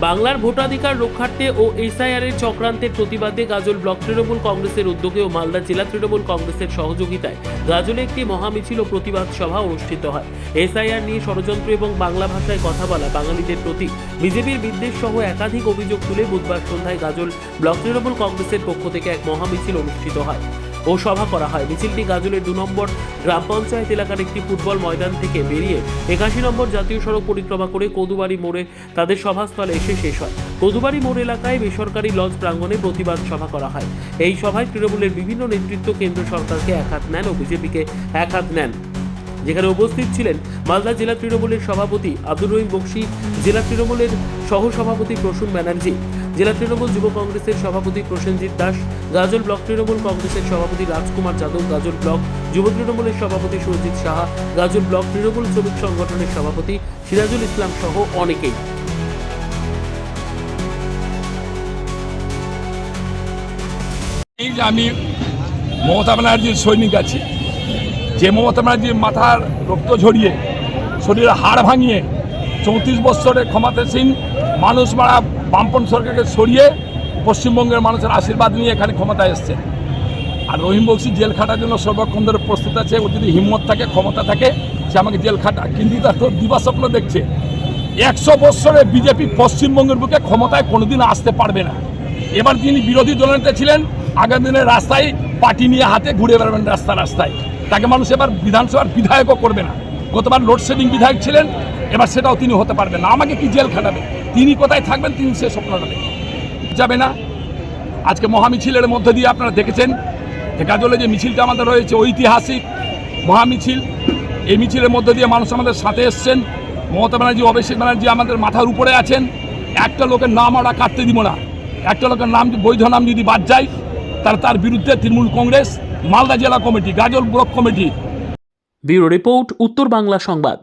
বাংলার ভোটাধিকার রক্ষার্থে ও এসআইআর এর চক্রান্তের প্রতিবাদে গাজল ব্লক তৃণমূল কংগ্রেসের উদ্যোগে ও মালদা জেলা তৃণমূল কংগ্রেসের সহযোগিতায় গাজলে একটি মহামিছিল ও প্রতিবাদ সভা অনুষ্ঠিত হয়। এসআইআর নিয়ে ষড়যন্ত্র এবং বাংলা ভাষায় কথা বলা বাঙালিদের প্রতি বিজেপির বিদ্বেষ সহ একাধিক অভিযোগ তুলে বুধবার সন্ধ্যায় গাজল ব্লক তৃণমূল কংগ্রেসের পক্ষ থেকে এক মহামিছিল অনুষ্ঠিত হয় ও সভা করা হয়। মিছিলটি গাজলের 2 নম্বর গ্রাম পঞ্চায়েত এলাকার একটি ফুটবল ময়দান থেকে বেরিয়ে 81 নম্বর জাতীয় সড়ক পরিক্রমা করে কদুবাড়ি মোড়ে তাদের সভাস্থলে এসে শেষ হয়। কদুবাড়ি মোড় এলাকায় বেসরকারি লজ প্রাঙ্গণে প্রতিবাদ সভা করা হয়। এই সভায় তৃণমূলের বিভিন্ন নেতৃত্ব কেন্দ্র সরকারকে এক হাত নেন ও বিজেপিকে এক হাত নেন, যেখানে উপস্থিত ছিলেন মালদা জেলা তৃণমূলের সভাপতি আব্দুর রহিম বক্সি, জেলা তৃণমূলের সহ সভাপতি প্রসূন ব্যানার্জি, জেলা তৃণমূল যুব কংগ্রেসের সভাপতি প্রসেনজিৎ দাস, গাজল ব্লক তৃণমূল কংগ্রেসের সভাপতি রাজকুমার যাদব, গাজল ব্লক যুব তৃণমূলের সভাপতি সুরজিৎ সাহা, গাজল ব্লক তৃণমূল শ্রমিক সংগঠনের সভাপতি সিরাজুল ইসলাম সহ অনেকেই। আমি মমতা ব্যানার্জির সৈনিক আছি, যে মমতা ব্যানার্জির মাথার রক্ত ঝরিয়ে শরীরে হাড় ভাঙিয়ে 34 বছরের ক্ষমতাসীন মানুষ মারা বামপন্থী সরকারকে সরিয়ে পশ্চিমবঙ্গের মানুষের আশীর্বাদ নিয়ে এখানে ক্ষমতায় এসছে। আর রহিম বক্সি জেল খাটার জন্য সর্বক্ষণ ধরে প্রস্তুত আছে। ওর যদি হিম্মত থাকে, ক্ষমতা থাকে, সে আমাকে জেল খাটা, কিন্তু তার তো দিবাস্বপ্ন দেখছে। 100 বছরে বিজেপি পশ্চিমবঙ্গের বুকে ক্ষমতায় কোনোদিন আসতে পারবে না। এবার তিনি বিরোধী দলনেতা ছিলেন, আগামী দিনে রাস্তায় পার্টি নিয়ে হাতে ঘুরে বেড়াবেন রাস্তায়। তাকে মানুষ এবার বিধানসভার বিধায়কও করবে না। গতবার লোডশেডিং বিধায়ক ছিলেন, এবার সেটাও তিনি হতে পারবেন না। আমাকে কি জেল খাটাবে? তিনি কোথায় থাকবেন? তিনি সে স্বপ্নটা দেখবেন যাবে না। আজকে মহামিছিলের মধ্যে দিয়ে আপনারা দেখেছেন যে গাজলে যে মিছিলটা আমাদের রয়েছে ঐতিহাসিক মহামিছিল। এই মিছিলের মধ্যে দিয়ে মানুষ আমাদের সাথে এসছেন। মমতা ব্যানার্জি, অভিষেক ব্যানার্জি আমাদের মাথার উপরে আছেন। একটা লোকের নাম আমরা কাটতে দিব না। একটা লোকের নাম, বৈধ নাম যদি বাদ যায়, তার বিরুদ্ধে তৃণমূল কংগ্রেস, মালদা জেলা কমিটি, গাজল ব্লক কমিটি। ব্যুরো রিপোর্ট, উত্তর বাংলা সংবাদ।